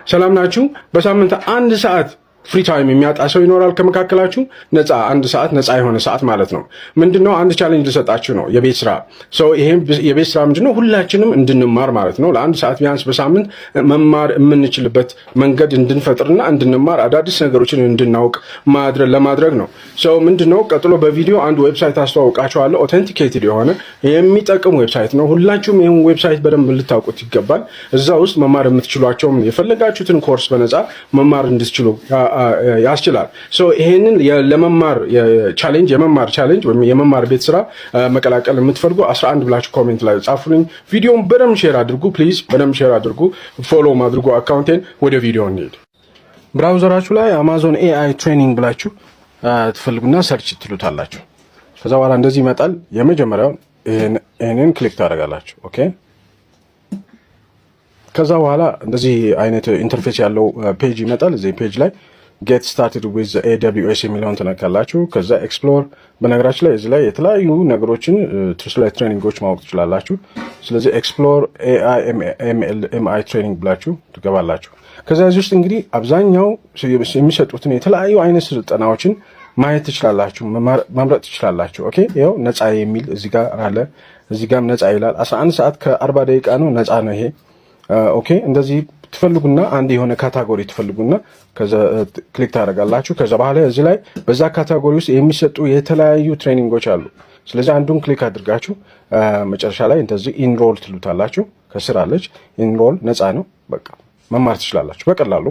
ሰላም ናችሁ? በሳምንት አንድ ሰዓት ፍሪ ታይም የሚያጣ ሰው ይኖራል ከመካከላችሁ? ነፃ አንድ ሰዓት ነፃ የሆነ ሰዓት ማለት ነው። ምንድነው? አንድ ቻሌንጅ ልሰጣችሁ ነው፣ የቤት ስራ። ይሄም የቤት ስራ ምንድነው? ሁላችንም እንድንማር ማለት ነው። ለአንድ ሰዓት ቢያንስ በሳምንት መማር የምንችልበት መንገድ እንድንፈጥርና እንድንማር አዳዲስ ነገሮችን እንድናውቅ ለማድረግ ነው። ምንድነው? ቀጥሎ በቪዲዮ አንድ ዌብሳይት አስተዋውቃችኋለሁ። ኦተንቲኬትድ የሆነ የሚጠቅም ዌብሳይት ነው። ሁላችሁም ይህን ዌብሳይት በደንብ ልታውቁት ይገባል። እዛ ውስጥ መማር የምትችሏቸውም የፈለጋችሁትን ኮርስ በነፃ መማር እንድትችሉ ያስችላል። ይሄንን ለመማር ቻሌንጅ ወይም የመማር ቤት ስራ መቀላቀል የምትፈልጉ 11 ብላችሁ ኮሜንት ላይ ጻፉልኝ። ቪዲዮውን በደንብ ሼር አድርጉ ፕሊዝ፣ በደንብ ሼር አድርጉ፣ ፎሎ አድርጉ አካውንቴን። ወደ ቪዲዮ እንሂድ። ብራውዘራችሁ ላይ አማዞን ኤአይ ትሬኒንግ ብላችሁ ትፈልጉና ሰርች ትሉታላችሁ። ከዛ በኋላ እንደዚህ ይመጣል። የመጀመሪያው ይሄንን ክሊክ ታደርጋላችሁ። ኦኬ። ከዛ በኋላ እንደዚህ አይነት ኢንተርፌስ ያለው ፔጅ ይመጣል። እዚህ ፔጅ ላይ ጌት ስታርትድ ዊዝ AWS የሚለውን ትነካላችሁ። ከዛ ኤክስፕሎር፣ በነገራችን ላይ እዚህ ላይ የተለያዩ ነገሮችን ስለ ትሬኒንጎች ማወቅ ትችላላችሁ። ስለዚህ ኤክስፕሎር AI ትሬኒንግ ብላችሁ ትገባላችሁ። ከዛ እዚህ ውስጥ እንግዲህ አብዛኛው የሚሰጡትን የተለያዩ አይነት ስልጠናዎችን ማየት ትችላላችሁ፣ መምረጥ ትችላላችሁ። ኦኬ። ይኸው ነፃ የሚል እዚህ ጋር አለ፣ እዚህ ጋርም ነፃ ይላል። 11 ሰዓት ከ40 ደቂቃ ነው፣ ነፃ ነው ይሄ። ኦኬ። እንደዚህ ትፈልጉና አንድ የሆነ ካታጎሪ ትፈልጉና ከዛ ክሊክ ታደርጋላችሁ። ከዛ በኋላ እዚህ ላይ በዛ ካታጎሪ ውስጥ የሚሰጡ የተለያዩ ትሬኒንጎች አሉ። ስለዚህ አንዱን ክሊክ አድርጋችሁ መጨረሻ ላይ እንደዚህ ኢንሮል ትሉታላችሁ። ከስር አለች ኢንሮል፣ ነፃ ነው። በቃ መማር ትችላላችሁ በቀላሉ።